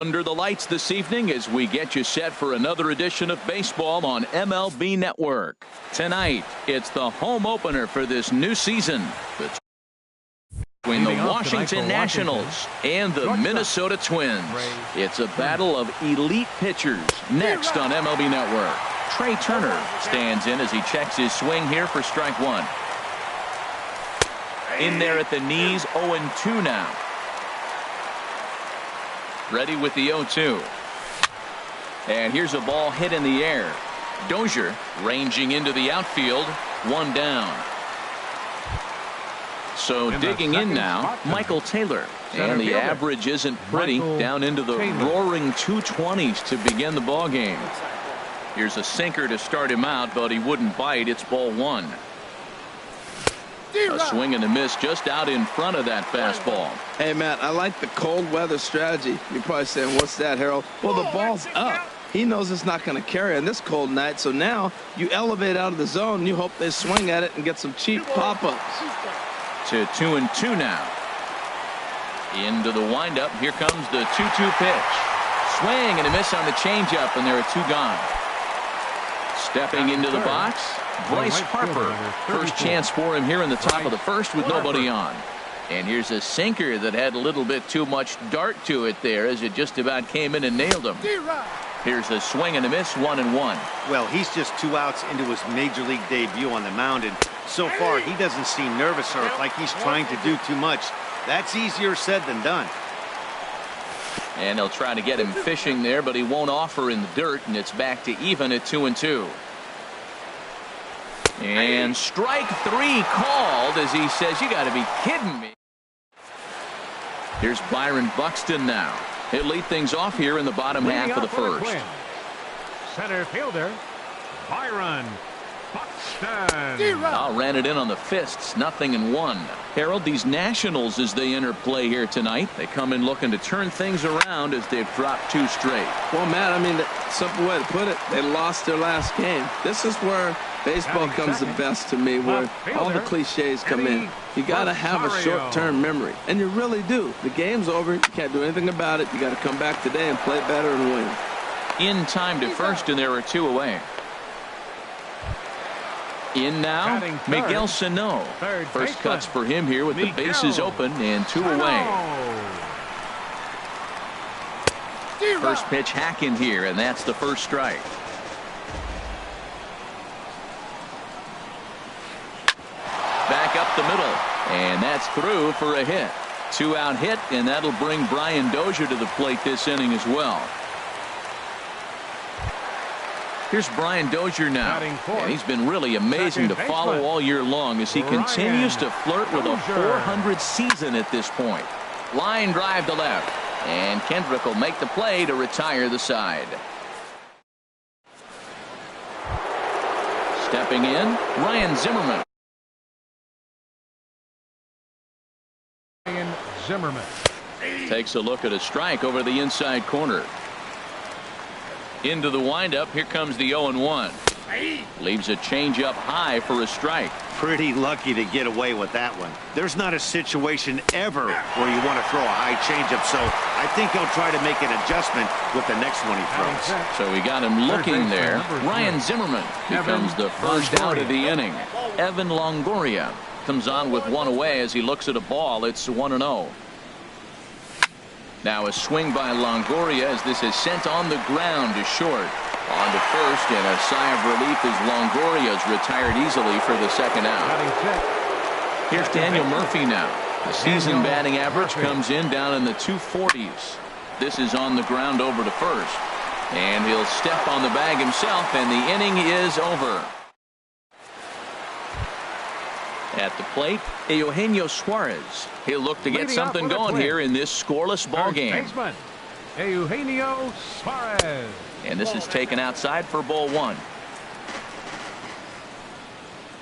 Under the lights this evening as we get you set for another edition of baseball on MLB Network. Tonight, it's the home opener for this new season between the Washington Nationals and the Minnesota Twins. It's a battle of elite pitchers next on MLB Network. Trey Turner stands in as he checks his swing here for strike one. In there at the knees, 0-2 now. Ready with the 0-2. And here's a ball hit in the air. Dozier ranging into the outfield. One down. So digging in now, Michael Taylor. And the average isn't pretty. Down into the roaring 220s to begin the ball game. Here's a sinker to start him out, but he wouldn't bite. It's ball one. A swing and a miss just out in front of that fastball. Hey, Matt, I like the cold weather strategy. You're probably saying, what's that, Harold? Well, the ball's up. He knows it's not going to carry on this cold night, so now you elevate out of the zone, and you hope they swing at it and get some cheap pop-ups. To 2-2 now. Into the windup. Here comes the 2-2 pitch. Swing and a miss on the changeup, and there are two gone. Stepping into the box, Bryce Harper. First chance for him here in the top of the first with nobody on. And here's a sinker that had a little bit too much dart to it there as it just about came in and nailed him. Here's a swing and a miss, 1-1. Well, he's just 2 outs into his major league debut on the mound, and so far he doesn't seem nervous or like he's trying to do too much. That's easier said than done. And they'll try to get him fishing there, but he won't offer in the dirt, and it's back to even at 2-2. And strike three called as he says, you got to be kidding me. Here's Byron Buxton now. He'll lead things off here in the bottom half of the first. Center fielder, Byron Buxton. Ran it in on the fists, 0-1. Harold, these Nationals as they enter play here tonight, they come in looking to turn things around as they've dropped 2 straight. Well, Matt, I mean, the simple way to put it, they lost their last game. This is where baseball comes the best to me, where all the cliches come in. You got to have a short-term memory, and you really do. The game's over. You can't do anything about it. You got to come back today and play better and win. In time to first, and there are 2 away. In now, Miguel Sano. First cuts for him here with the bases open and 2 away. First pitch hack in here, and that's the first strike. Back up the middle, and that's through for a hit. 2-out hit, and that'll bring Brian Dozier to the plate this inning as well. Here's Brian Dozier now, and he's been really amazing to follow all year long as he continues to flirt with a .400 season at this point. Line drive to left, and Kendrick will make the play to retire the side. Stepping in, Ryan Zimmerman. Takes a look at a strike over the inside corner. Into the windup. Here comes the 0-1. Leaves a changeup high for a strike. Pretty lucky to get away with that one. There's not a situation ever where you want to throw a high changeup, so I think he'll try to make an adjustment with the next one he throws. So we got him looking there. Ryan Zimmerman becomes the first out of the inning. Evan Longoria comes on with 1 away as he looks at a ball. It's 1-0. Now a swing by Longoria as this is sent on the ground to short. On to first, and a sigh of relief as Longoria's retired easily for the second out. Here's Daniel Murphy now. The season batting average comes in down in the 240s. This is on the ground over to first. And he'll step on the bag himself, and the inning is over. At the plate, Eugenio Suarez. He'll look to get something going here in this scoreless ball game. Eugenio Suarez. And this is taken outside for ball 1.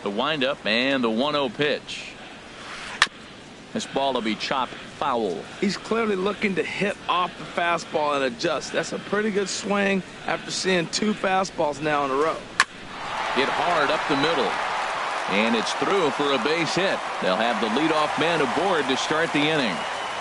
The windup and the 1-0 pitch. This ball will be chopped foul. He's clearly looking to hit off the fastball and adjust. That's a pretty good swing after seeing 2 fastballs now in a row. Hit hard up the middle. And it's through for a base hit. They'll have the leadoff man aboard to start the inning.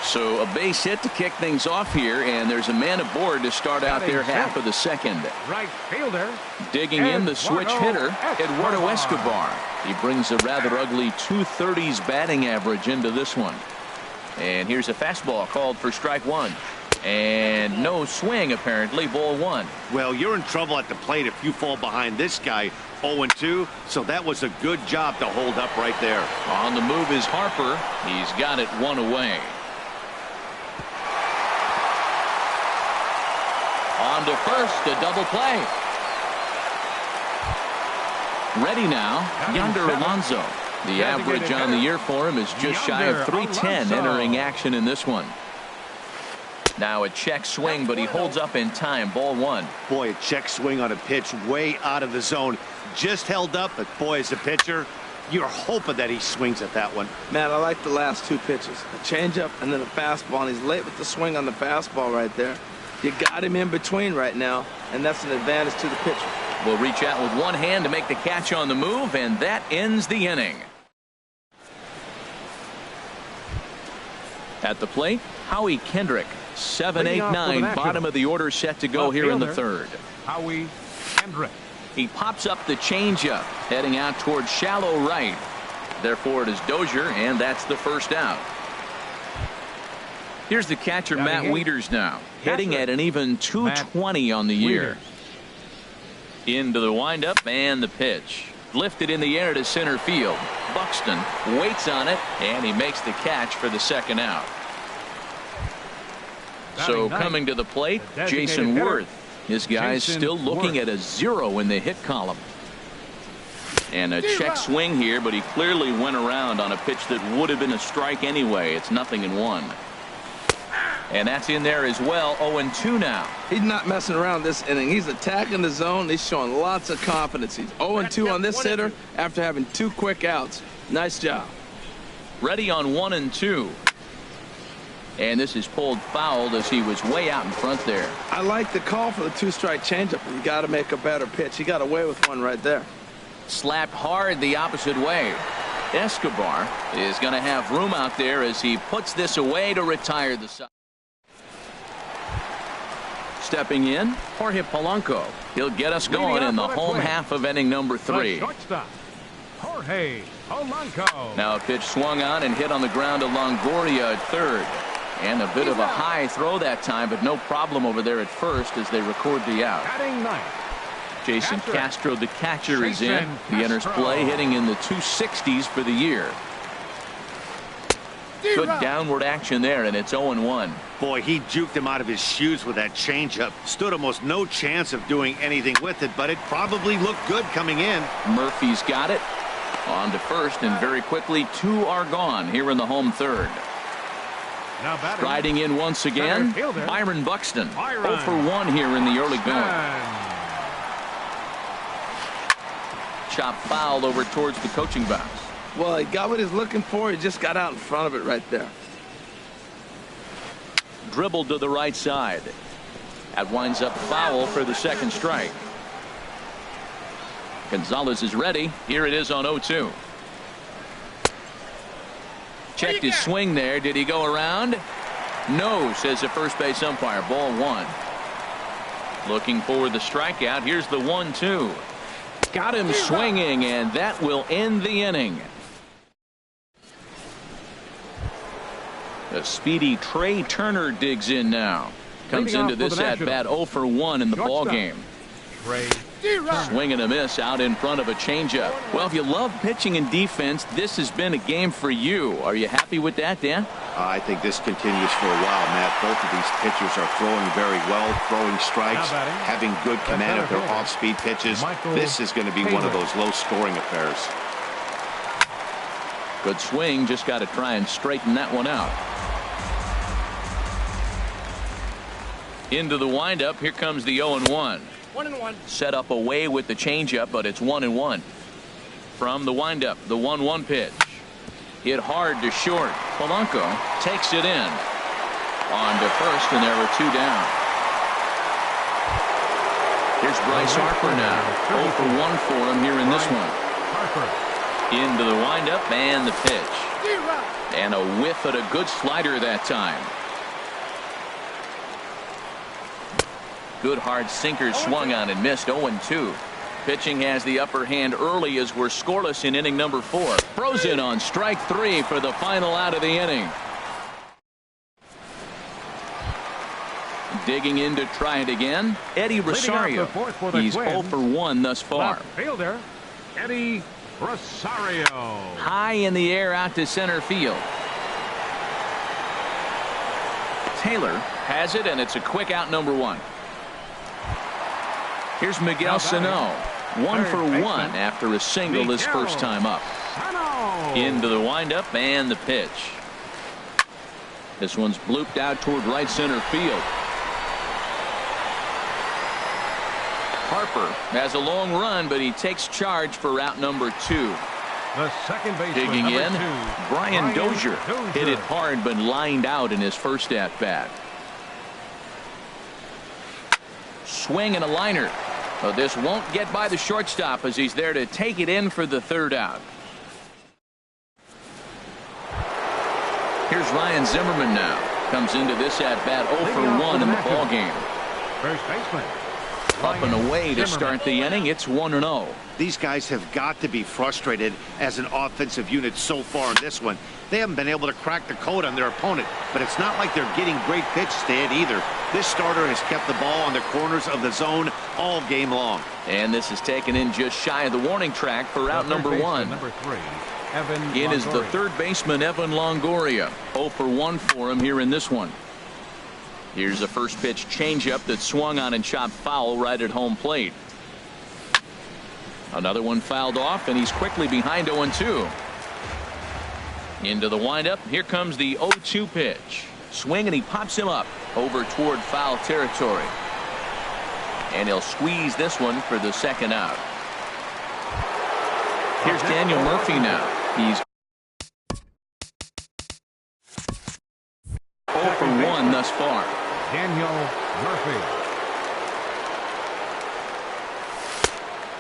So a base hit to kick things off here, and there's a man aboard to start out their half of the second. Right fielder. Digging in the switch hitter, Eduardo Escobar. He brings a rather ugly 230s batting average into this one. And here's a fastball called for strike one. And no swing, apparently, ball one. Well, you're in trouble at the plate if you fall behind this guy 0-2, so that was a good job to hold up right there. On the move is Harper. He's got it one away. On to first, a double play. Ready now, Yonder Alonso. The average on the year for him is just shy of 310 entering action in this one. Now a check swing, but he holds up in time. Ball one. Boy, a check swing on a pitch way out of the zone. Just held up, but boy, as a pitcher, you're hoping that he swings at that one. Man, I like the last two pitches. A changeup and then a fastball, and he's late with the swing on the fastball right there. You got him in between right now, and that's an advantage to the pitcher. Will reach out with one hand to make the catch on the move, and that ends the inning. At the plate, Howie Kendrick. 7-8-9, bottom of the order set to go here in the third. Howie Kendrick. He pops up the changeup, heading out towards shallow right. Therefore, it is Dozier, and that's the first out. Here's the catcher, Matt Wieters now, hitting at an even 220 on the year. Into the windup and the pitch. Lifted in the air to center field. Buxton waits on it, and he makes the catch for the second out. So coming to the plate, Jason Worth. His guy's still looking at a 0 in the hit column. And a check swing here, but he clearly went around on a pitch that would have been a strike anyway. It's 0-1. And that's in there as well. 0-2 now. He's not messing around this inning. He's attacking the zone. He's showing lots of confidence. He's 0-2 on this hitter after having 2 quick outs. Nice job. Ready on 1-2. And this is pulled foul as he was way out in front there. I like the call for the 2-strike changeup. You got to make a better pitch. He got away with one right there. Slapped hard the opposite way. Escobar is going to have room out there as he puts this away to retire the side. Stepping in, Jorge Polanco. He'll get us going in the home half of inning number 3. Jorge Polanco. Now a pitch swung on and hit on the ground to Longoria at third. And a bit of a high throw that time, but no problem over there at first as they record the out. Jason Castro, the catcher, is in. He enters play hitting in the 260s for the year. Good downward action there, and it's 0-1. Boy, he juked him out of his shoes with that changeup. Stood almost no chance of doing anything with it, but it probably looked good coming in. Murphy's got it. On to first, and very quickly 2 are gone here in the home third. Striding in once again, Byron Buxton. 0 for 1 here in the early going. Chop foul over towards the coaching box. Well, he got what he's looking for. He just got out in front of it right there. Dribbled to the right side. That winds up foul for the second strike. Gonzalez is ready. Here it is on 0-2. Checked his swing there. Did he go around? No, says the first base umpire. Ball 1. Looking for the strikeout. Here's the 1-2. Got him swinging, and that will end the inning. A speedy Trey Turner digs in now. Comes into this at bat 0 for 1 in the ball game. Swing and a miss out in front of a changeup. Well, if you love pitching and defense, this has been a game for you. Are you happy with that, Dan? I think this continues for a while, Matt. Both of these pitchers are throwing very well, throwing strikes, having good command of their off-speed pitches. This is going to be one of those low-scoring affairs. Good swing. Just got to try and straighten that one out. Into the windup. Here comes the 0-1. 1-1. Set up away with the changeup, but it's 1-1. From the windup, the 1-1 pitch. Hit hard to short. Polanco takes it in. On to first, and there were 2 down. Here's Bryce Harper now. 0 for 1 for him here in this one. Into the windup and the pitch. And a whiff at a good slider that time. Good hard sinker swung on and missed. 0-2. Pitching has the upper hand early as we're scoreless in inning number 4. Frozen on strike 3 for the final out of the inning. Digging in to try it again, Eddie Rosario. He's 0 for 1 thus far. Fielder, Eddie Rosario. High in the air out to center field. Taylor has it, and it's a quick out, number 1. Here's Miguel Sano. 1 for 1 after a single his first time up. Into the windup and the pitch. This one's blooped out toward right center field. Harper has a long run, but he takes charge for route number 2. The second baseman, digging in, 2, Brian Dozier hit it hard but lined out in his first at bat. Swing and a liner. But this won't get by the shortstop as he's there to take it in for the 3rd out. Here's Ryan Zimmerman now. Comes into this at bat 0 for 1 in the ball game. First baseman. Up and away to start the inning. It's 1-0. These guys have got to be frustrated as an offensive unit so far in this one. They haven't been able to crack the code on their opponent, but it's not like they're getting great pitches to hit either. This starter has kept the ball on the corners of the zone all game long. And this is taken in just shy of the warning track for route number 1. Number 3, Evan In is the Longoria. 3rd baseman, Evan Longoria. 0 for 1 for him here in this one. Here's a first pitch changeup that swung on and chopped foul right at home plate. Another one fouled off, and he's quickly behind 0-2. Into the windup. Here comes the 0-2 pitch. Swing, and he pops him up over toward foul territory. And he'll squeeze this one for the 2nd out. Here's Daniel Murphy now. He's 0 for 1 thus far. Daniel Murphy.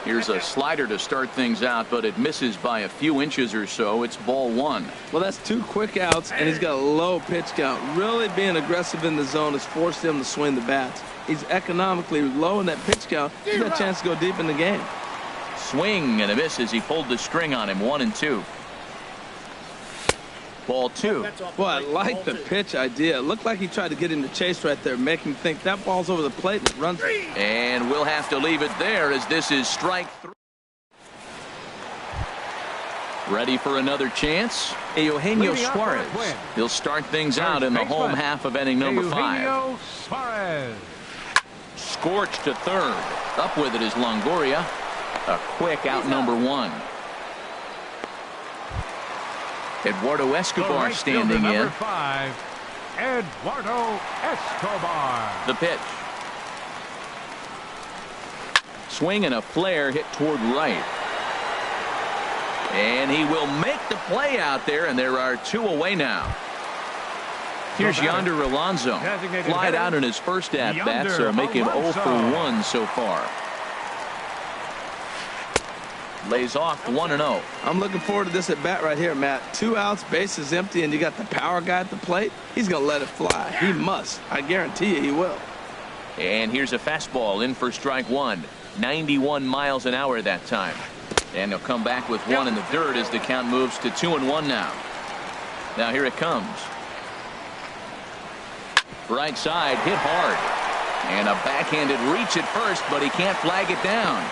Here's a slider to start things out, but it misses by a few inches or so. It's ball 1. Well, that's 2 quick outs, and he's got a low pitch count. Really being aggressive in the zone has forced him to swing the bats. He's economically low in that pitch count. He's got a chance to go deep in the game. Swing and a miss as he pulled the string on him. 1-2. Ball 2. Boy, I like the pitch idea. It looked like he tried to get him to chase right there, make him think that ball's over the plate and it runs. And we'll have to leave it there as this is strike 3. Ready for another chance? Eugenio Suarez. He'll start things out in the home half of inning number 5. Eugenio Suarez. Scorched to 3rd. Up with it is Longoria. A quick out, number 1. Eduardo Escobar standing in. Number 5, Eduardo Escobar. The pitch. Swing and a flare hit toward right. And he will make the play out there, and there are 2 away now. Here's Yonder Alonso. Flied out in his first at-bat, so make him 0 for 1 so far. Lays off 1-0. I'm looking forward to this at bat right here, Matt. 2 outs, bases empty, and you got the power guy at the plate. He's going to let it fly. He must. I guarantee you he will. And here's a fastball in for strike 1. 91 miles an hour that time. And he'll come back with 1 in the dirt as the count moves to 2-1 now. Now here it comes. Right side, hit hard. And a backhanded reach at first, but he can't flag it down.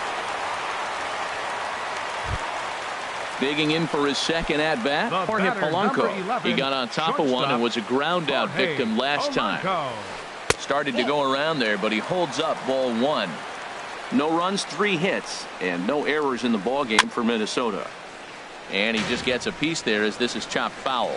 Digging in for his 2nd at-bat, Jorge Polanco. He got on top of one and was a ground-out victim last time. Started to go around there, but he holds up ball 1. No runs, 3 hits, and no errors in the ballgame for Minnesota. And he just gets a piece there as this is chopped foul.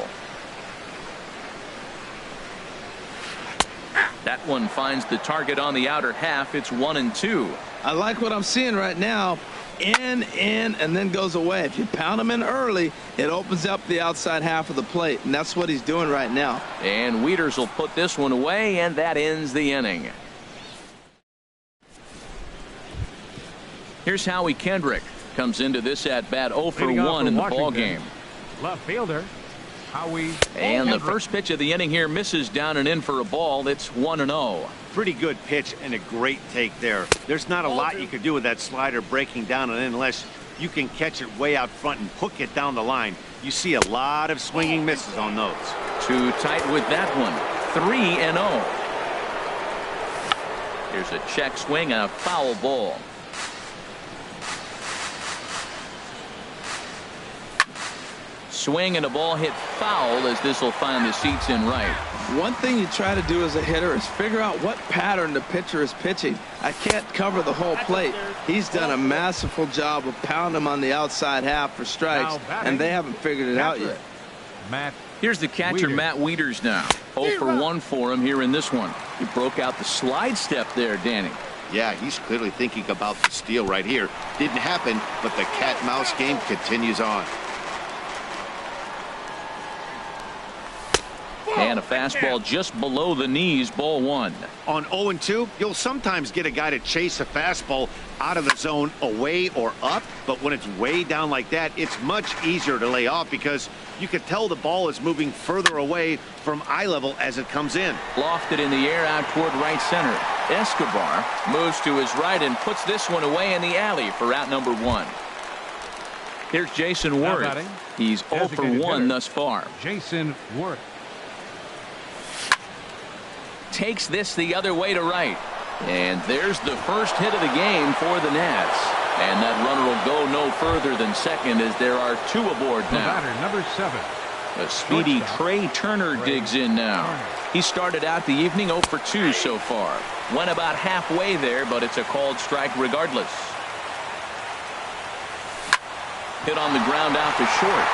That one finds the target on the outer half. It's 1-2. I like what I'm seeing right now. In, and then goes away. If you pound him in early, it opens up the outside half of the plate, and that's what he's doing right now. And Wieters will put this one away, and that ends the inning. Here's Howie Kendrick. Comes into this at bat 0 for Leading off 1 for in the Washington, ball game. left fielder Howie And the Kendrick. first pitch of the inning here misses down and in for a ball. It's 1-0. Pretty good pitch and a great take there. There's not a lot you could do with that slider breaking down and in unless you can catch it way out front and hook it down the line. You see a lot of swinging misses on those. Too tight with that one. 3-0. Here's a check swing and a foul ball. Swing and a ball hit foul as this will find the seats in right. One thing you try to do as a hitter is figure out what pattern the pitcher is pitching. I can't cover the whole plate. He's done a masterful job of pounding him on the outside half for strikes, and they haven't figured it out yet. Matt. Here's the catcher, Wieters. Matt Wieters now. 0 for 1 for him here in this one. He broke out the slide step there, Danny. Yeah, he's clearly thinking about the steal right here. Didn't happen, but the cat-mouse game continues on. And a fastball just below the knees, ball 1. On 0-2, you'll sometimes get a guy to chase a fastball out of the zone away or up, but when it's way down like that, it's much easier to lay off because you can tell the ball is moving further away from eye level as it comes in. Lofted in the air out toward right center. Escobar moves to his right and puts this one away in the alley for out number 1. Here's Jason Now Worth. batting, He's 0 for 1 thus far. Jason Worth. Takes this the other way to right. And there's the first hit of the game for the Nats. And that runner will go no further than second as there are 2 aboard The now. batter, number 7. A speedy Shortstop. Trey Turner digs in now. He started out the evening 0 for 2 so far. Went about halfway there, but it's a called strike regardless. Hit on the ground out to short.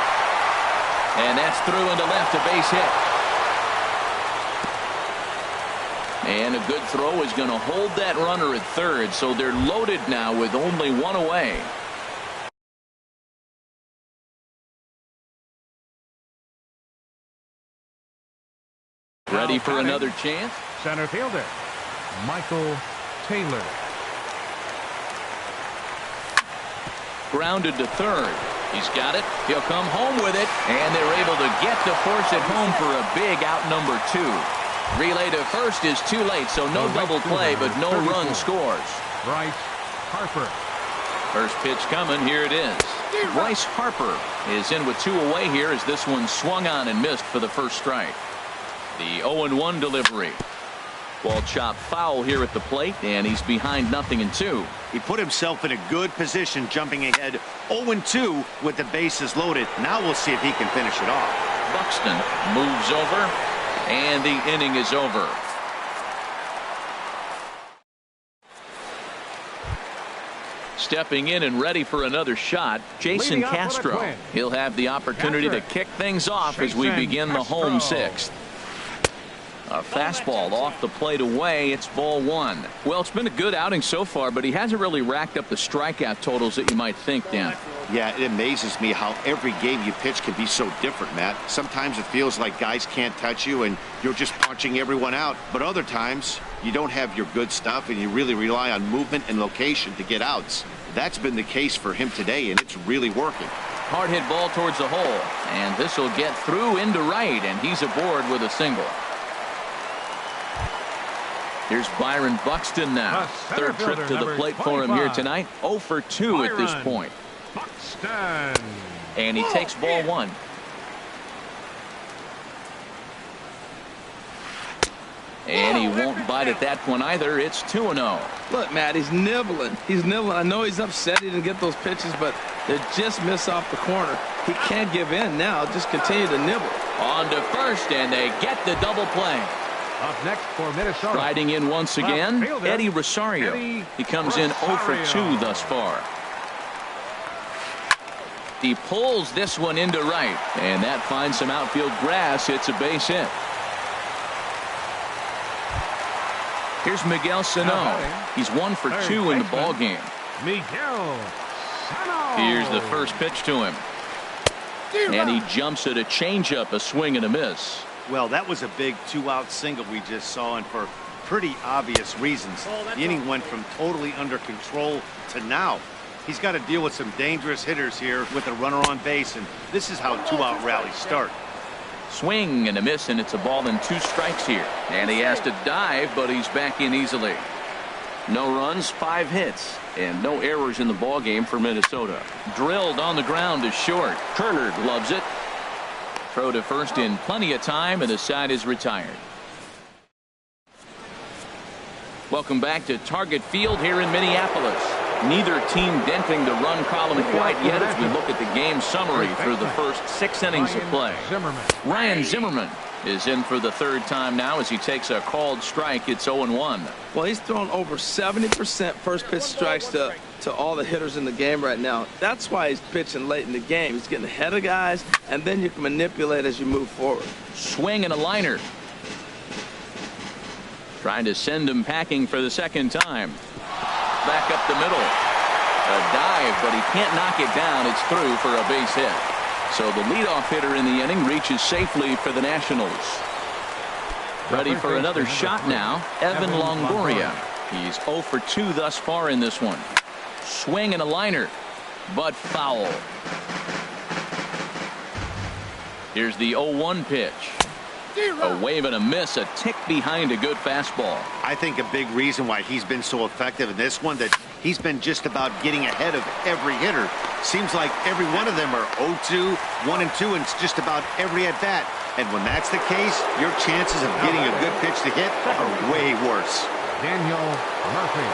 And that's through into left, a base hit. And a good throw is going to hold that runner at third, so they're loaded now with only 1 away. Ready for another chance? Center fielder Michael Taylor. Grounded to third. He's got it. He'll come home with it. And they're able to get to force it home for a big out number 2. Relay to first is too late, so no double play, but no run scores. Bryce Harper. First pitch coming. Here it is. Bryce Harper is in with 2 away here as this one swung on and missed for the first strike. The 0-1 delivery. Ball chopped foul here at the plate, and he's behind 0-2. He put himself in a good position jumping ahead 0-2 with the bases loaded. Now we'll see if he can finish it off. Buxton moves over, and the inning is over. Stepping in and ready for another shot, Jason Leading off with a Castro. twin. He'll have the opportunity to kick things off as we Jason begin the Castro. home 6th. A fastball off the plate away. It's ball 1. Well, it's been a good outing so far, but he hasn't really racked up the strikeout totals that you might think, Dan. Yeah, it amazes me how every game you pitch can be so different, Matt. Sometimes it feels like guys can't touch you and you're just punching everyone out. But other times you don't have your good stuff and you really rely on movement and location to get outs. That's been the case for him today, and it's really working. Hard hit ball towards the hole, and this will get through into right, and he's aboard with a single. Here's Byron Buxton now. The center Third trip fielder, to the number plate for him here 25. tonight. 0 for 2 at this Byron point. Buxton. And he takes ball 1. And he won't bite at that one either. It's 2-0. Look, Matt, he's nibbling. He's nibbling. I know he's upset he didn't get those pitches, but they just miss off the corner. He can't give in now. Just continue to nibble. On to first, and they get the double play. Up next for Minnesota. Riding in once again, Left fielder, Eddie Rosario. Eddie He comes in 0 for 2 Rosario. thus far. He pulls this one into right, and that finds some outfield grass. It's a base hit. Here's Miguel Sano. He's 1 for 2 in the ball game. Miguel Sano. Here's the first pitch to him. And he jumps at a changeup, a swing and a miss. Well, that was a big 2-out single we just saw, and for pretty obvious reasons. The inning went from totally under control to now He's got to deal with some dangerous hitters here with a runner on base, and this is how two-out rallies start. Swing and a miss, and it's a ball and 2 strikes here. And he has to dive, but he's back in easily. No runs, 5 hits, and no errors in the ball game for Minnesota. Drilled on the ground to short. Turner gloves it. Throw to first in plenty of time, and the side is retired. Welcome back to Target Field here in Minneapolis. Neither team denting the run column quite yet as we look at the game summary through the first 6 innings of play. Ryan Zimmerman is in for the 3rd time now as he takes a called strike. It's 0-1. Well, he's thrown over 70% first pitch strikes to all the hitters in the game right now. That's why he's pitching late in the game. He's getting ahead of guys, and then you can manipulate as you move forward. Swing and a liner. Trying to send him packing for the 2nd time. Back up the middle. A dive, but he can't knock it down. It's through for a base hit. So the leadoff hitter in the inning reaches safely for the Nationals. Ready for another shot now, Evan Longoria. He's 0 for 2 thus far in this one. Swing and a liner, but foul. Here's the 0-1 pitch. A wave and a miss, a tick behind a good fastball. I think a big reason why he's been so effective in this one, that he's been just about getting ahead of every hitter. Seems like every one of them are 0-2, 1-2, and it's just about every at-bat. And when that's the case, your chances of getting a good pitch to hit are way worse. Daniel Murphy.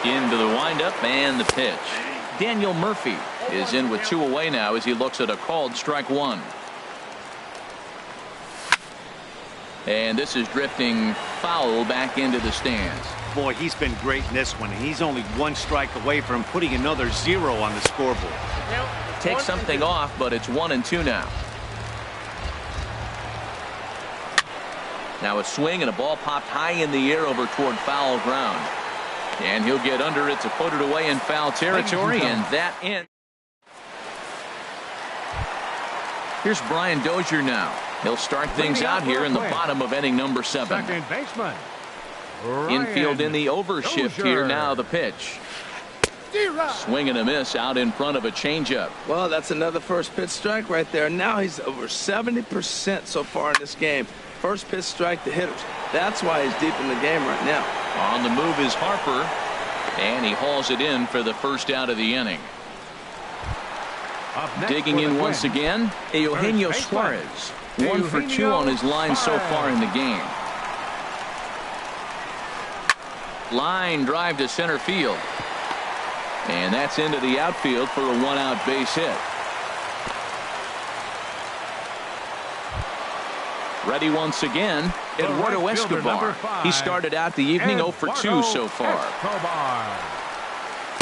Into the windup and the pitch. Daniel Murphy is in with 2 away now as he looks at a called strike 1. And this is drifting foul back into the stands. Boy, he's been great in this one. He's only 1 strike away from putting another 0 on the scoreboard. Take something off, but it's 1-2 now. Now a swing and a ball popped high in the air over toward foul ground. And he'll get under it to put it away in foul territory, and that ends. Here's Brian Dozier now. He'll start things out here in the bottom of inning number 7. Second baseman. Infield in the overshift here now. The pitch. Swing and a miss out in front of a changeup. Well, that's another first pitch strike right there. Now he's over 70% so far in this game. First pitch strike to hitters. That's why he's deep in the game right now. On the move is Harper, and he hauls it in for the first out of the inning. Digging in once again, Eugenio Suarez. 1 for 2 on his line so far in the game. Line drive to center field. And that's into the outfield for a 1-out base hit. Ready once again, Eduardo Escobar. He started out the evening 0 for 2 so far.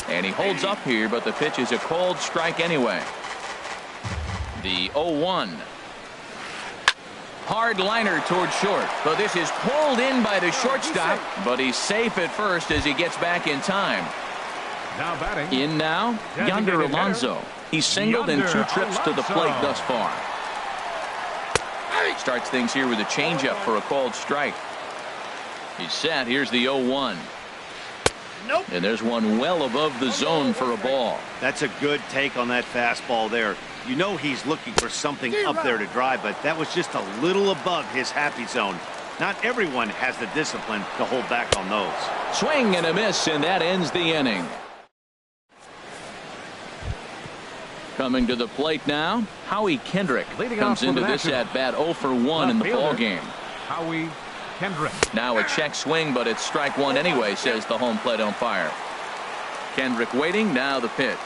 And he holds up here, but the pitch is a called strike anyway. The 0-1. Hard liner toward short, but this is pulled in by the shortstop, but he's safe at first as he gets back in time. Now batting. In now, Yonder Alonso. He's singled in 2 trips to the plate thus far. Starts things here with a changeup for a called strike. He's set. Here's the 0-1. Nope. And there's one well above the zone for a ball. That's a good take on that fastball there. You know he's looking for something up there to drive, but that was just a little above his happy zone. Not everyone has the discipline to hold back on those. Swing and a miss, and that ends the inning. Coming to the plate now, Howie Kendrick comes into this at bat 0 for 1 in the ball game. Howie Kendrick. Now a check swing, but it's strike 1 anyway, says the home plate umpire. Kendrick waiting. Now the pitch.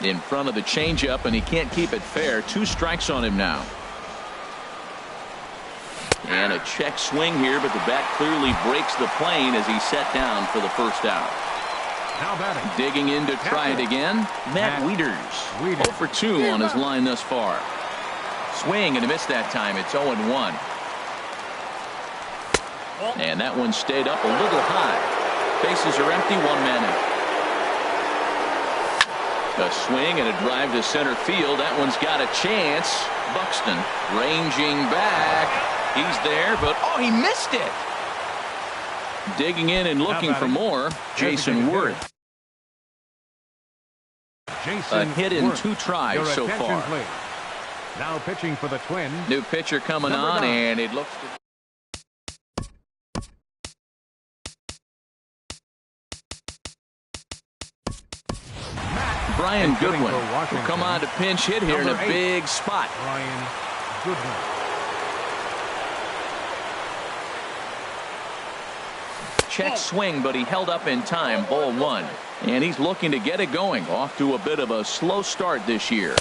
In front of the changeup, and he can't keep it fair. 2 strikes on him now. And a check swing here, but the bat clearly breaks the plane as he's set down for the first out. Now batting. Digging in to try it again, Matt Wieters. 0 for 2 on his line thus far. Swing and a miss that time. It's 0-1. And that one stayed up a little high. Bases are empty, 1 man out. A swing and a drive to center field. That one's got a chance. Buxton ranging back. He's there, but oh, he missed it. Digging in and looking for more, Jason Worth. A hit in 2 tries so far. Please. Now pitching for the Twins. New pitcher coming on, and it looks to... Brian Goodwin will come on to pinch hit here in a big spot. Brian Goodwin. Check swing, but he held up in time. Ball 1. And he's looking to get it going. Off to a bit of a slow start this year.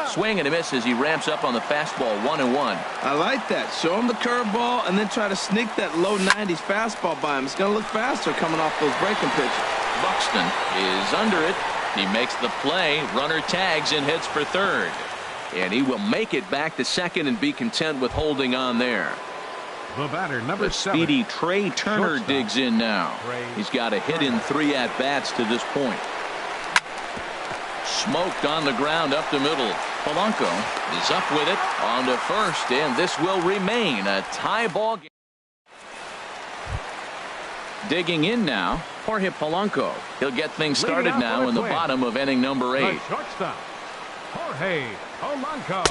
Swing and a miss as he ramps up on the fastball. 1-1. I like that. Show him the curveball and then try to sneak that low 90s fastball by him. It's going to look faster coming off those breaking pitches. Buxton is under it. He makes the play. Runner tags and heads for third. And he will make it back to second and be content with holding on there. The batter, number 7. Speedy Trey Turner digs in now. He's got a hit in 3 at-bats to this point. Smoked on the ground up the middle. Polanco is up with it on to first, and this will remain a tie ball game. Digging in now, Jorge Polanco. He'll get things started now in the bottom of inning number 8. The shortstop, Jorge Polanco.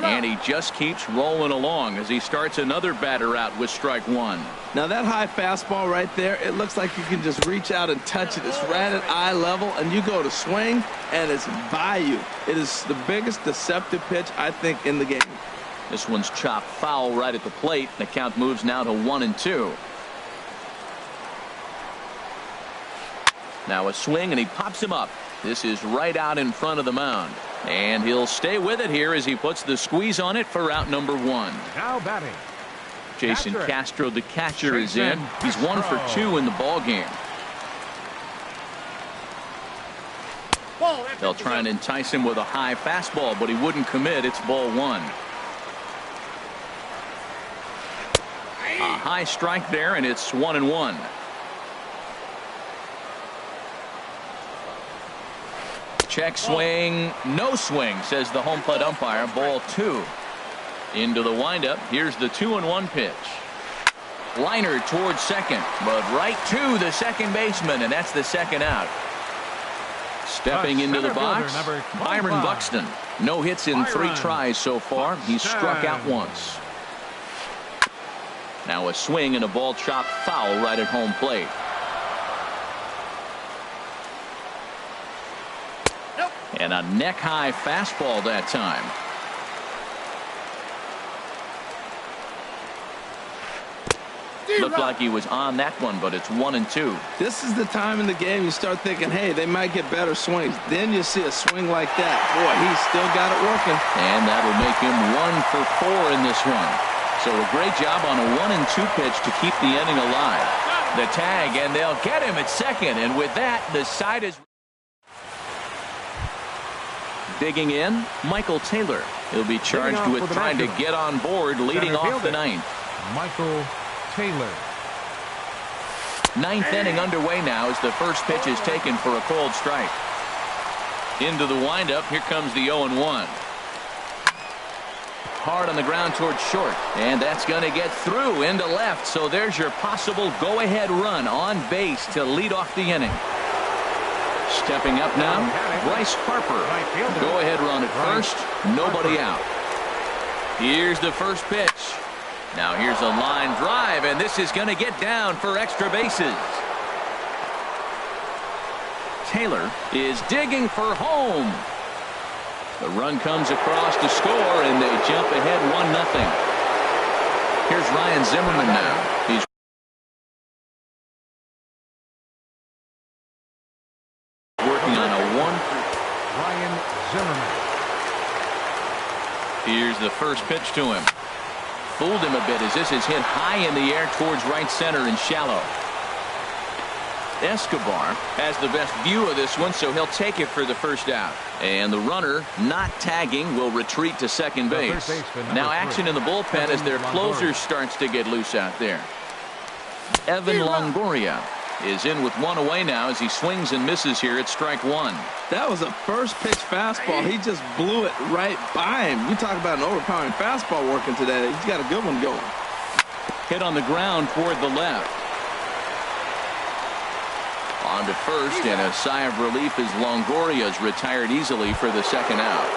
And he just keeps rolling along as he starts another batter out with strike 1. Now that high fastball right there, it looks like you can just reach out and touch it. It's right at eye level, and you go to swing, and it's by you. It is the biggest deceptive pitch, I think, in the game. This one's chopped foul right at the plate. The count moves now to 1-2. Now a swing, and he pops him up. This is right out in front of the mound. And he'll stay with it here as he puts the squeeze on it for out number 1. Now batting, Jason Castro, the catcher, is in. He's 1 for 2 in the ball game. They'll try and entice him with a high fastball, but he wouldn't commit. It's ball 1. A high strike there, and it's 1-1. Check swing, no swing, says the home plate umpire. Ball 2. Into the windup. Here's the 2-1 pitch. Liner towards second, but right to the second baseman, and that's the second out. Stepping into the box, Byron Buxton. No hits in 3 tries so far. He's struck out once. Now a swing and a ball chopped foul right at home plate. And a neck-high fastball that time. Looked like he was on that one, but it's 1-2. This is the time in the game you start thinking, hey, they might get better swings. Then you see a swing like that. Boy, he's still got it working. And that'll make him 1 for 4 in this one. So a great job on a 1-2 pitch to keep the inning alive. The tag, and they'll get him at second. And with that, the side is... Digging in, Michael Taylor. He'll be charged with trying to get on board leading off the 9th. Michael Taylor. 9th inning underway now as the first pitch is taken for a cold strike. Into the windup. Here comes the 0-1. Hard on the ground towards short. And that's going to get through into left. So there's your possible go-ahead run on base to lead off the inning. Stepping up now, Bryce Harper. Go-ahead run at first. Nobody out. Here's the first pitch. Now here's a line drive, and this is going to get down for extra bases. Taylor is digging for home. The run comes across to score, and they jump ahead 1-0. Here's Ryan Zimmerman now. He's working on a 1. Ryan Zimmerman. Here's the first pitch to him. Fooled him a bit as this is hit high in the air towards right center and shallow. Escobar has the best view of this one, so he'll take it for the first out. And the runner, not tagging, will retreat to second base. Now action in the bullpen as their closer starts to get loose out there. Evan Longoria is in with 1 away now as he swings and misses here at strike 1. That was a first pitch fastball. He just blew it right by him. You talk about an overpowering fastball working today. He's got a good one going. Hit on the ground toward the left. On to first, and a sigh of relief as Longoria's retired easily for the second out.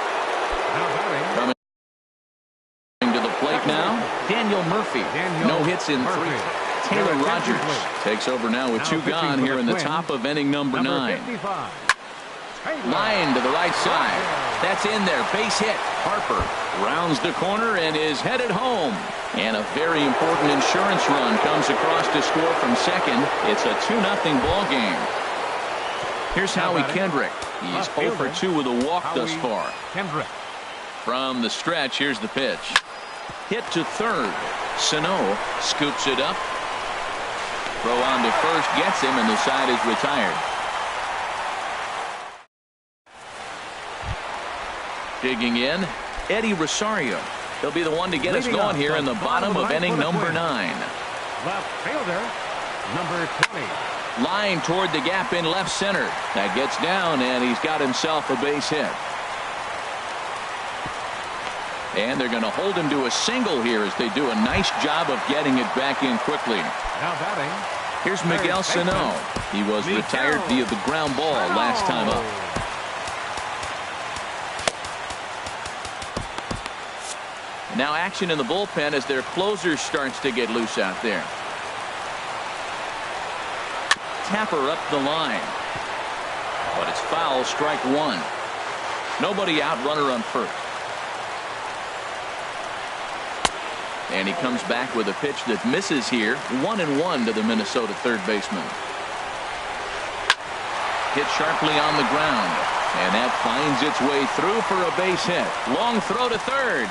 Coming to the plate now, Daniel Murphy. No hits in 3. Taylor Rogers takes over now with 2 gone here in the top of inning number 9. Line to the right side. That's in there. Base hit. Harper rounds the corner and is headed home. And a very important insurance run comes across to score from second. It's a 2-0 ball game. Here's Howie Kendrick. He's 0 for 2 with a walk thus far. From the stretch, here's the pitch. Hit to third. Sano scoops it up. Throw on to first gets him, and the side is retired. Digging in, Eddie Rosario. He'll be the one to get us going here in the bottom of inning number 9. Left fielder, number 20. Line toward the gap in left center. That gets down, and he's got himself a base hit. And they're going to hold him to a single here as they do a nice job of getting it back in quickly. Now batting. Here's Miguel Sano. He was retired via the ground ball last time up. Now action in the bullpen as their closer starts to get loose out there. Tapper up the line. But it's foul, strike 1. Nobody out, runner on first. And he comes back with a pitch that misses here. 1-1 to the Minnesota third baseman. Hit sharply on the ground. And that finds its way through for a base hit. Long throw to third.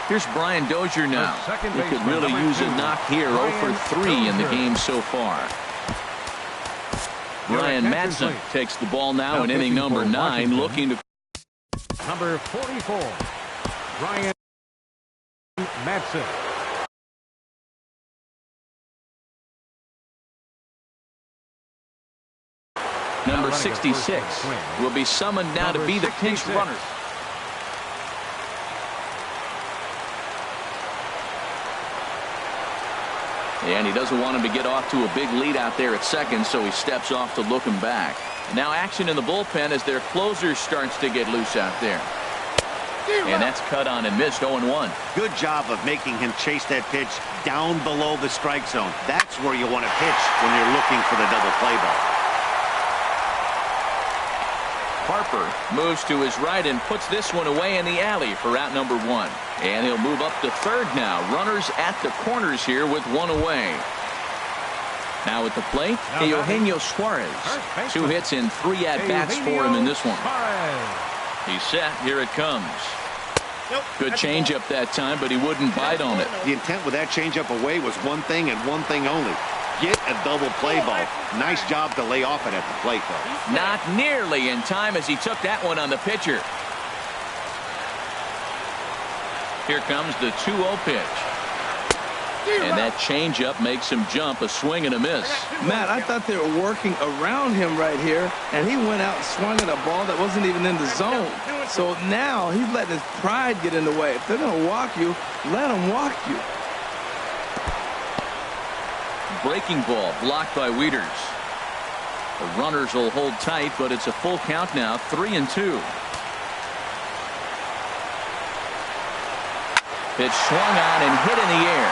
Here's Brian Dozier now. He could really use a knock here. 0 for 3 in the game so far. Ryan Madsen takes the ball now in inning number 9, looking to. Number 44, Ryan Madsen. Number 66 will be summoned now to be the pinch runner. And he doesn't want him to get off to a big lead out there at second, so he steps off to look him back. Now action in the bullpen as their closer starts to get loose out there. And that's cut on and missed. 0-1. Good job of making him chase that pitch down below the strike zone. That's where you want to pitch when you're looking for the double play ball. Harper moves to his right and puts this one away in the alley for out number 1. And he'll move up to third now. Runners at the corners here with 1 away. Now at the plate, Eugenio Suarez. 2 hits and 3 at-bats for him in this one. He's set. Here it comes. Good changeup that time, but he wouldn't bite on it. The intent with that changeup away was one thing and one thing only. Get a double play ball. Nice job to lay off it at the plate, though. Not nearly in time as he took that one on the pitcher. Here comes the 2-0 pitch. And that changeup makes him jump. A swing and a miss. Matt, I thought they were working around him right here, and he went out and swung at a ball that wasn't even in the zone. So now he's letting his pride get in the way. If they're going to walk you, let them walk you. Breaking ball blocked by Wieters. The runners will hold tight, but it's a full count now. 3-2. Pitch swung on and hit in the air.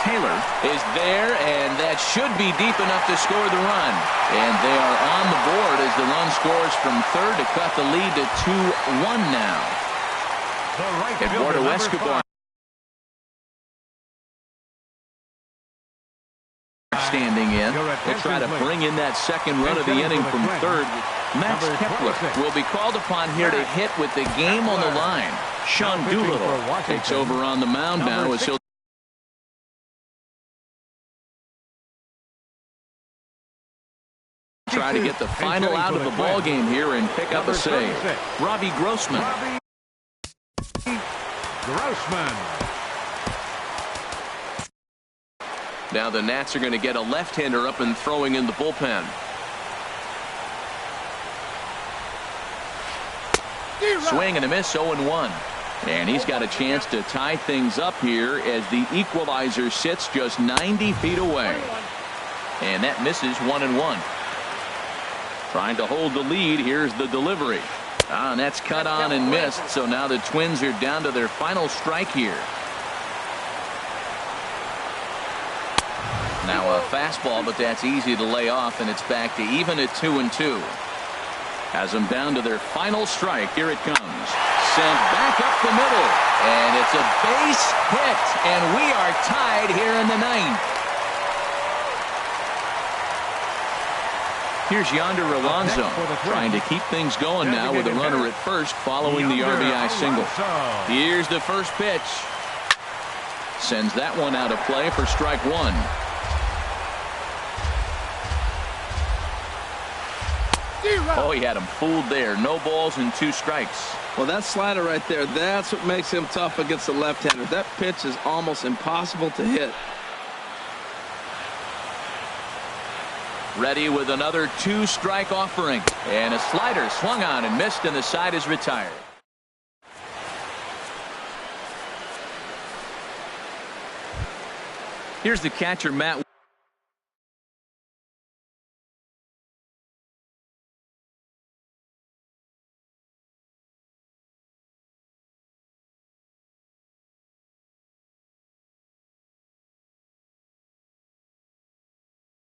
Taylor is there, and that should be deep enough to score the run. And they are on the board as the run scores from third to cut the lead to 2-1 now. Eduardo Escobar standing in. They'll try to bring in that second run of the inning from third. Max Kepler will be called upon here to hit with the game on the line. Sean Doolittle takes over on the mound now as he'll try to get the final out of the ball game here and pick up a save. Robbie Grossman. Now the Nats are going to get a left-hander up and throwing in the bullpen. Swing and a miss. 0-1. And he's got a chance to tie things up here as the equalizer sits just 90 feet away. And that misses 1-1. Trying to hold the lead. Here's the delivery. And that's cut on and missed. So now the Twins are down to their final strike here. Now a fastball, but that's easy to lay off, and it's back to even at 2-2. Has them down to their final strike. Here it comes. Sent back up the middle. And it's a base hit. And we are tied here in the ninth. Here's Yonder Alonso trying to keep things going now with a runner at first following the RBI single. Here's the first pitch. Sends that one out of play for strike one. Oh, he had him fooled there. No balls and 2 strikes. Well, that slider right there, that's what makes him tough against the left-hander. That pitch is almost impossible to hit. Ready with another 2-strike offering. And a slider swung on and missed, and the side is retired. Here's the catcher, Matt.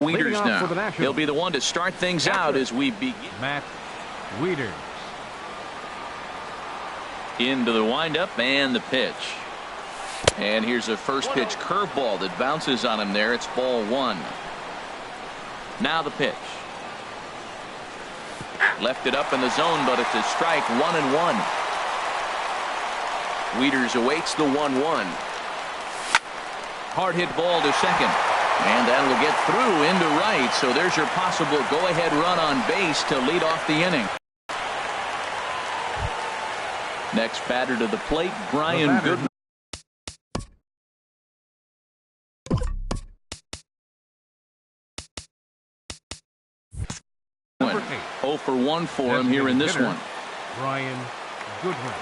Wieters now. He'll be the one to start things out as we begin. Matt Wieters. Into the windup and the pitch. And here's a first pitch curveball that bounces on him there. It's ball 1. Now the pitch. Left it up in the zone, but it's a strike. 1-1. Wieters awaits the 1-1. Hard hit ball to second. And that'll get through into right. So there's your possible go-ahead run on base to lead off the inning. Next batter to the plate, Brian Goodwin. Number 8. 0 for 1 for him here in this one. Brian Goodwin.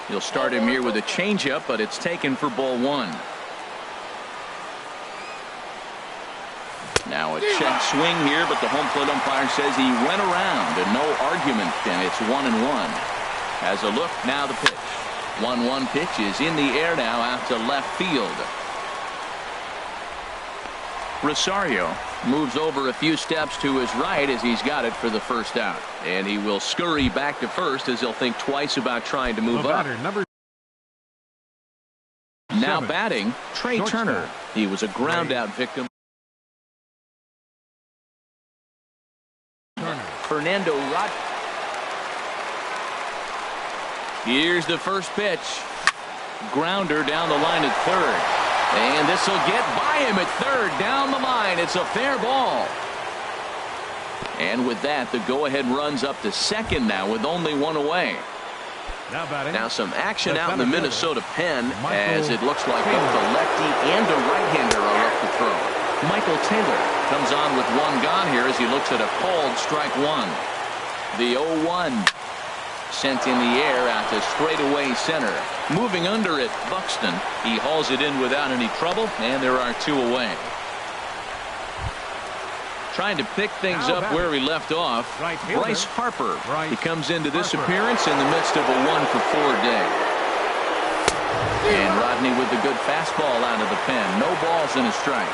He'll start him here with a changeup, but it's taken for ball 1. Now a check swing here, but the home plate umpire says he went around and no argument, and it's 1-1. Has a look, now the pitch. 1-1 pitch is in the air now out to left field. Rosario moves over a few steps to his right as he's got it for the first out. And he will scurry back to first as he'll think twice about trying to move up. Now batting, Trey Turner. He was a ground out victim. Fernando Rod. Here's the first pitch. Grounder down the line at third. And this will get by him at third. Down the line. It's a fair ball. And with that, the go-ahead runs up to second now with only 1 away. Now some action out in the Minnesota pen as it looks like both a lefty and a right-hander are up to throw. Michael Taylor comes on with 1 gone here as he looks at a called strike 1. The 0-1 sent in the air out to straightaway center. Moving under it, Buxton. He hauls it in without any trouble, and there are 2 away. Trying to pick things up where he left off, Bryce Harper. He comes into this appearance in the midst of a 1-for-4 day. And Rodney with the good fastball out of the pen. No balls and a strike.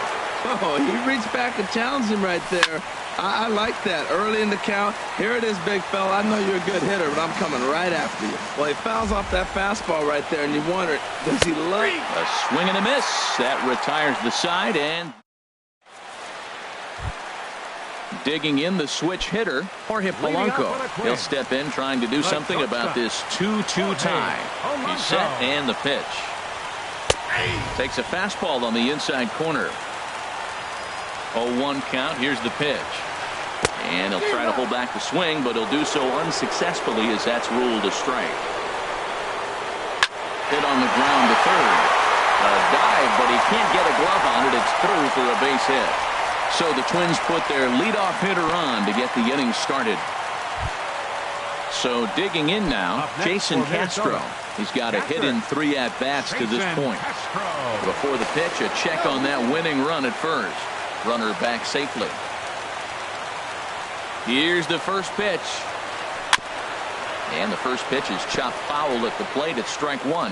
Oh, he reached back and challenged him right there. I like that. Early in the count. Here it is, big fella. I know you're a good hitter, but I'm coming right after you. Well, he fouls off that fastball right there, and you wonder, does he love it? A swing and a miss. That retires the side, and digging in the switch hitter, Jorge Polanco. He'll step in trying to do something about this 2-2 tie. He's set, and the pitch. Takes a fastball on the inside corner. 0-1 count. Here's the pitch. And he'll try to hold back the swing, but he'll do so unsuccessfully as that's ruled a strike. Hit on the ground to third. A dive, but he can't get a glove on it. It's through for a base hit. So the Twins put their leadoff hitter on to get the inning started. So digging in now, Jason Castro. He's got a hit in 3 at-bats to this point. Before the pitch, a check on that winning run at first. Runner back safely. Here's the first pitch. And the first pitch is chopped foul at the plate at strike 1.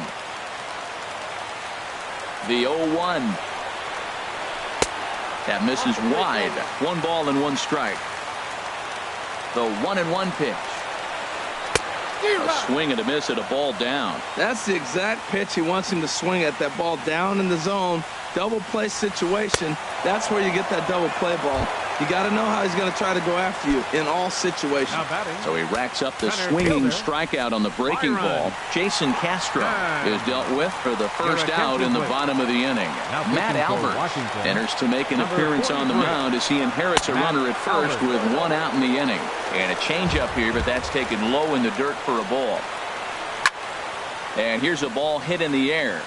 The 0-1. That misses wide. 1 ball and 1 strike. The 1-1 pitch. A swing and a miss at a ball down. That's the exact pitch he wants him to swing at, that ball down in the zone. Double play situation. That's where you get that double play ball. You got to know how he's going to try to go after you in all situations. So he racks up the swinging strikeout on the breaking ball. Jason Castro is dealt with for the first out in the bottom of the inning. Matt Albert enters to make an appearance on the mound as he inherits a runner at first with 1 out in the inning. And a changeup here, but that's taken low in the dirt for a ball. And here's a ball hit in the air.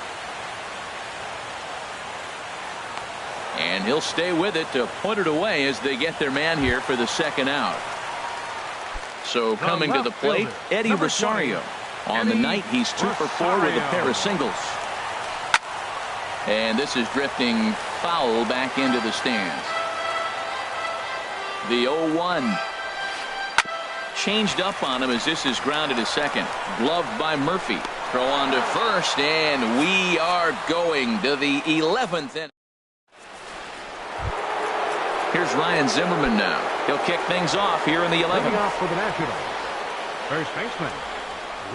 And he'll stay with it to put it away as they get their man here for the second out. So coming to the plate, Eddie Rosario. On the night, he's 2 for 4 with a pair of singles. And this is drifting foul back into the stands. The 0-1. Changed up on him as this is grounded to second. Gloved by Murphy. Throw on to first, and we are going to the 11th inning. Here's Ryan Zimmerman now. He'll kick things off here in the 11th. Off for the Nationals. First baseman,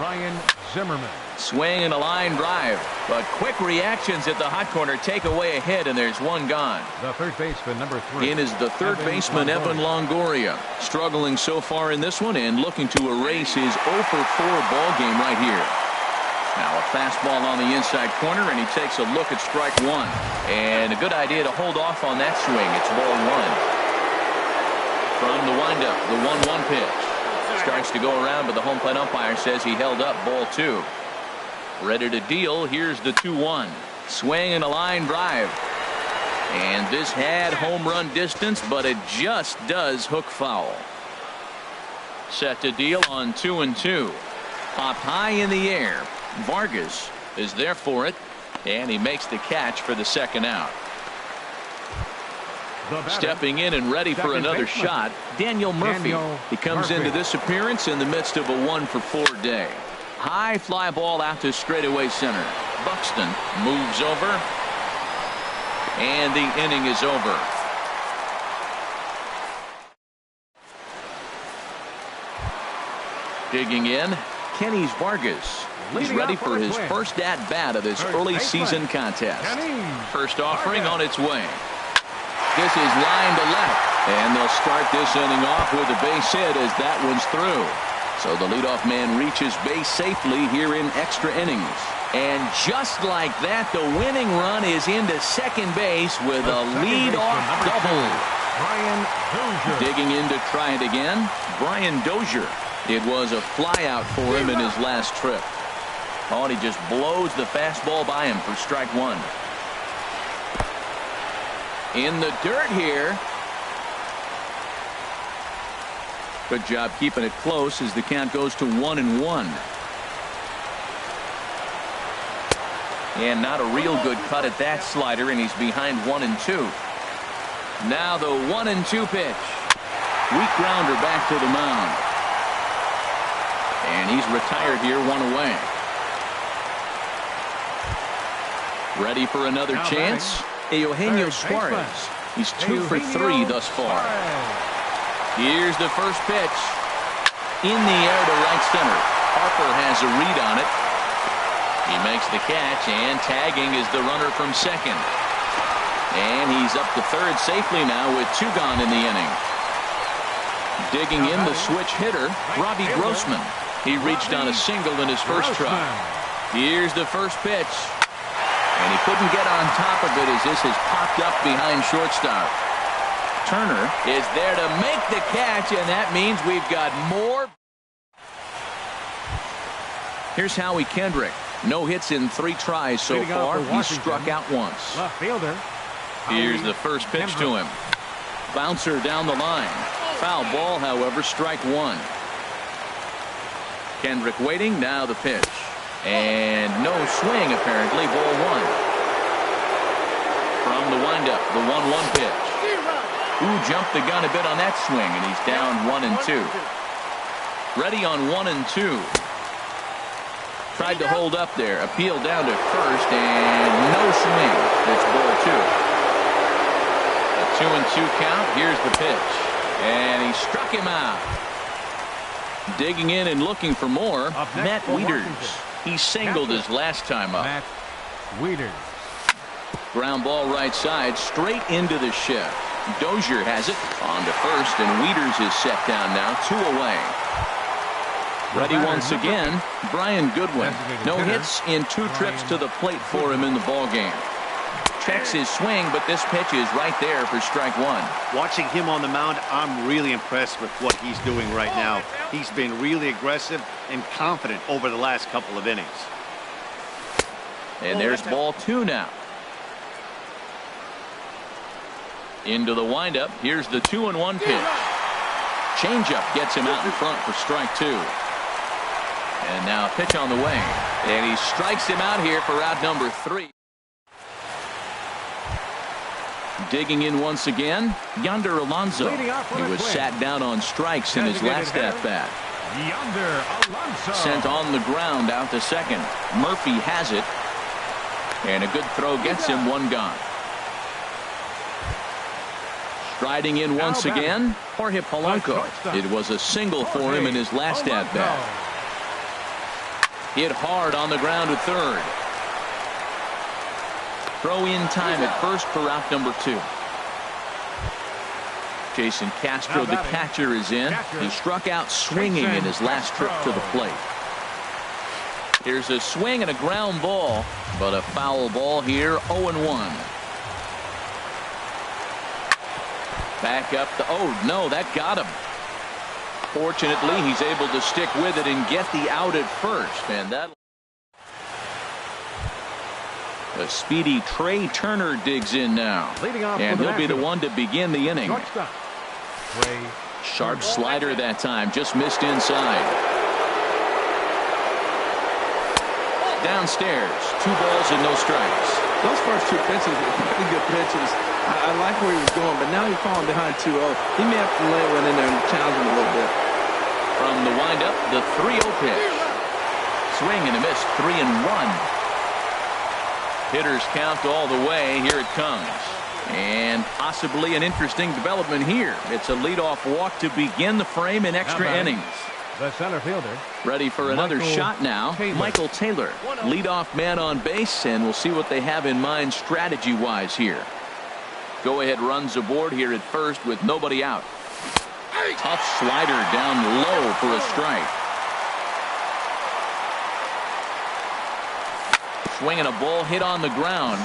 Ryan Zimmerman. Swing and a line drive. But quick reactions at the hot corner take away a hit, and there's 1 gone. The third baseman, number 3. In is the third baseman, Evan Longoria. Struggling so far in this one and looking to erase his 0 for 4 ball game right here. Now a fastball on the inside corner, and he takes a look at strike 1. And a good idea to hold off on that swing. It's ball 1. From the windup, the 1-1 pitch. Starts to go around, but the home plate umpire says he held up ball 2. Ready to deal. Here's the 2-1. Swing and a line drive. And this had home run distance, but it just does hook foul. Set to deal on 2-2. Popped high in the air. Vargas is there for it, and he makes the catch for the second out. Stepping in and ready for another shot, Daniel Murphy. He comes into this appearance in the midst of a 1 for 4 day. High fly ball out to straightaway center. Buxton moves over, and the inning is over. Digging in, Kenny Vargas. He's ready for his first at-bat of this early season contest. First offering on its way. This is line to left, and they'll start this inning off with a base hit as that one's through. So the leadoff man reaches base safely here in extra innings. And just like that, the winning run is into second base with a leadoff double. Digging in to try it again, Brian Dozier. It was a flyout for him in his last trip. Oh, and he just blows the fastball by him for strike 1. In the dirt here. Good job keeping it close as the count goes to 1-1. And not a real good cut at that slider, and he's behind 1-2. Now the 1-2 pitch. Weak grounder back to the mound. And he's retired here, 1 away. Ready for another chance? Eugenio Suarez. He's 2 for 3 thus far. Here's the first pitch. In the air to right center. Harper has a read on it. He makes the catch, and tagging is the runner from second. And he's up to third safely now with 2 gone in the inning. Digging in the switch hitter, Robbie Grossman. He reached on a single in his first try. Here's the first pitch. And he couldn't get on top of it as this has popped up behind shortstop. Turner is there to make the catch, and that means we've got more. Here's Howie Kendrick. No hits in 3 tries so far. He's struck out once. Left fielder. Here's the first pitch to him. Bouncer down the line. Foul ball, however, strike 1. Kendrick waiting. Now the pitch. And no swing, apparently. Ball one. From the windup, the 1-1 pitch. Ooh, jumped the gun a bit on that swing, and he's down 1-2. Ready on 1-2. Tried to hold up there. Appeal down to first, and no swing. It's ball two. A 2-2 count. Here's the pitch. And he struck him out. Digging in and looking for more, Matt Wieters. He singled his last time up. Matt Wieters. Ground ball right side, straight into the shed. Dozier has it on to first, and Wieters is set down now, 2 away. Ready once again, Brian Goodwin. No hits in 2 trips to the plate for him in the ballgame. Checks his swing, but this pitch is right there for strike one. Watching him on the mound, I'm really impressed with what he's doing right now. He's been really aggressive and confident over the last couple of innings. And there's ball two now. Into the windup. Here's the 2-1 pitch. Changeup gets him out in front for strike two. And now a pitch on the way. And he strikes him out here for out number 3. Digging in once again, Yonder Alonso. He was sat down on strikes in his last at-bat. Yonder Alonso. Sent on the ground out to second. Murphy has it. And a good throw gets him one gone. Striding in once again, Jorge Polanco. It was a single for him in his last at-bat. Hit hard on the ground to third. Throw in time at first for out number 2. Jason Castro, the catcher, is in. He struck out swinging in his last trip to the plate. Here's a swing and a ground ball, but a foul ball here, 0-1. Back up the, oh no, that got him. Fortunately, he's able to stick with it and get the out at first, and that. The speedy Trey Turner digs in now, and he'll be the one to begin the inning. Sharp slider that time, just missed inside. Downstairs, 2 balls and no strikes. Those first 2 pitches were pretty good pitches. I like where he was going, but now he's falling behind 2-0. He may have to lay one in there and challenge him a little bit. From the windup, the 3-0 pitch. Swing and a miss, 3-1. Hitters count all the way. Here it comes. And possibly an interesting development here. It's a leadoff walk to begin the frame in extra innings. The center fielder. Ready for another shot now. Michael Taylor, leadoff man on base, and we'll see what they have in mind strategy-wise here. Go-ahead runs aboard here at first with nobody out. Tough slider down low for a strike. Swinging a ball hit on the ground,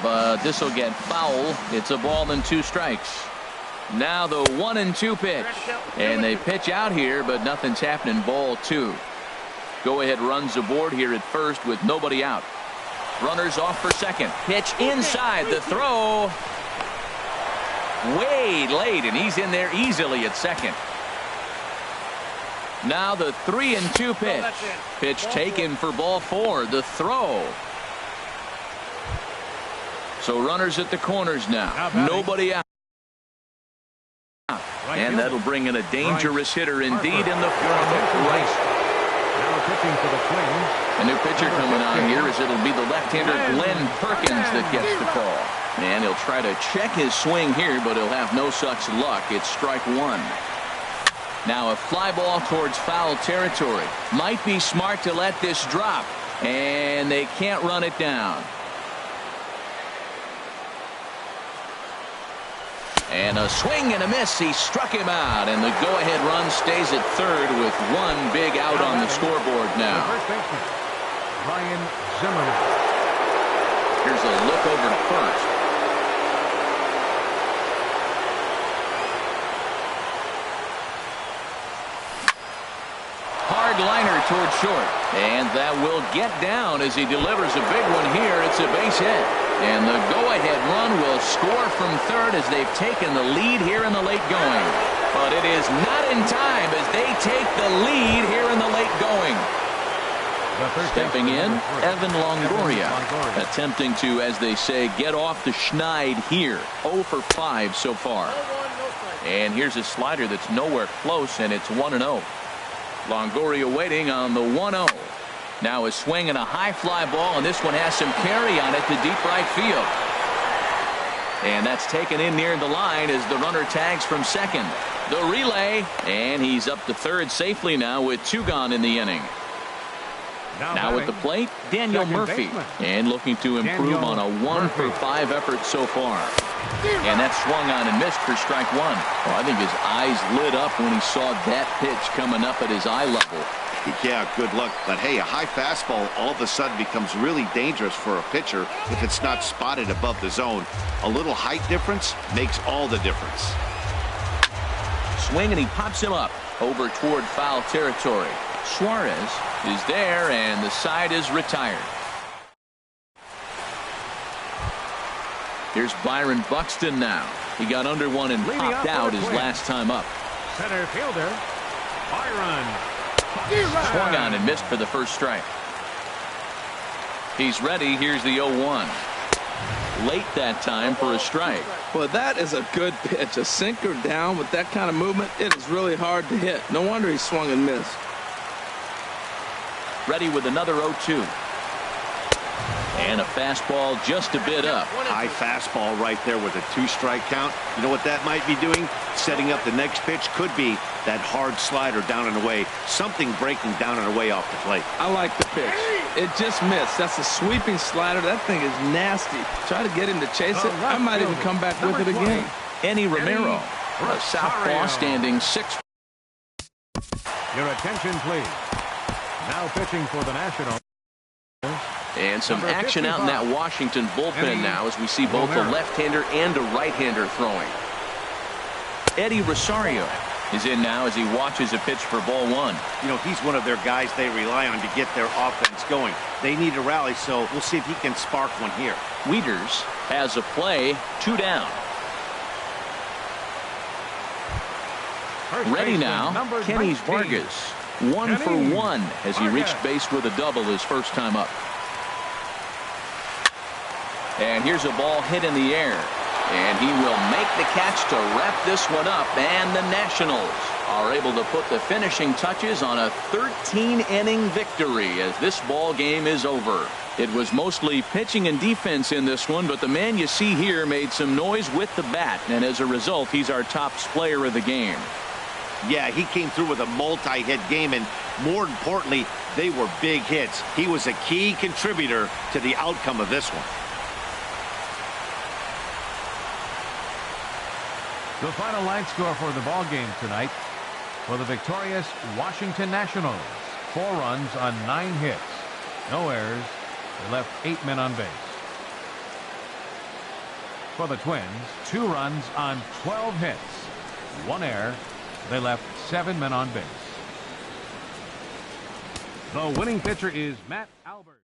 but this will get foul. It's a ball and 2 strikes. Now the 1-2 pitch, and they pitch out here, but nothing's happening. Ball 2. Go-ahead runs aboard here at first with nobody out. Runners off for second. Pitch inside. The throw way late, and he's in there easily at second. Now the 3-2 pitch. Pitch taken for ball 4. The throw. So runners at the corners now. Nobody out. And that'll bring in a dangerous hitter indeed in the front right. Now pitching for the Twins. A new pitcher coming on here as it'll be the left-hander Glenn Perkins that gets the call. And he'll try to check his swing here, but he'll have no such luck. It's strike 1. Now a fly ball towards foul territory. Might be smart to let this drop. And they can't run it down. And a swing and a miss. He struck him out, and the go-ahead run stays at third with 1 big out on the scoreboard now. First baseman, Ryan Zimmerman. Here's a look over to first. Hard liner toward short, and that will get down as he delivers a big one here. It's a base hit. And the go-ahead run will score from third as they've taken the lead here in the late going. But it is not in time as they take the lead here in the late going. Stepping in, Evan Longoria, attempting to, as they say, get off the schneid here. 0 for 5 so far. And here's a slider that's nowhere close, and it's 1-0. Longoria waiting on the 1-0. Now a swing and a high fly ball, and this one has some carry on it to deep right field. And that's taken in near the line as the runner tags from second. The relay, and he's up to third safely now with 2 gone in the inning. Now at the plate, Daniel Murphy, and looking to improve on a 1 for 5 effort so far. And that swung on and missed for strike 1. Well, I think his eyes lit up when he saw that pitch coming up at his eye level. Yeah, good luck. But hey, a high fastball all of a sudden becomes really dangerous for a pitcher if it's not spotted above the zone. A little height difference makes all the difference. Swing, and he pops him up over toward foul territory. Suarez is there, and the side is retired. Here's Byron Buxton now. He got under one and popped out his last time up. Center fielder, Byron. Swung on and missed for the first strike. He's ready. Here's the 0-1. Late that time for a strike. Well, that is a good pitch. A sinker down with that kind of movement, it is really hard to hit. No wonder he swung and missed. Ready with another 0-2. And a fastball just a bit up. High fastball right there with a 2-strike count. You know what that might be doing? Setting up the next pitch. Could be that hard slider down and away. Something breaking down and away off the plate. I like the pitch. It just missed. That's a sweeping slider. That thing is nasty. Try to get him to chase it. I might even come back with it again. Eddie Romero, a southpaw standing 6. Your attention, please. Now pitching for the Nationals. And some action out in that Washington bullpen now as we see both a left-hander and a right-hander throwing. Eddie Rosario is in now as he watches a pitch for ball 1. You know, he's one of their guys they rely on to get their offense going. They need a rally, so we'll see if he can spark one here. Wieters has a play, 2 down. Ready now, Kenny Vargas. 1 for 1 as he reached base with a double his first time up. And here's a ball hit in the air. And he will make the catch to wrap this one up. And the Nationals are able to put the finishing touches on a 13-inning victory as this ball game is over. It was mostly pitching and defense in this one, but the man you see here made some noise with the bat. And as a result, he's our top player of the game. Yeah, he came through with a multi-hit game, and more importantly, they were big hits. He was a key contributor to the outcome of this one. The final line score for the ball game tonight for the victorious Washington Nationals. 4 runs on 9 hits. No errors. They left 8 men on base. For the Twins, 2 runs on 12 hits. 1 error. They left 7 men on base. The winning pitcher is Matt Albert.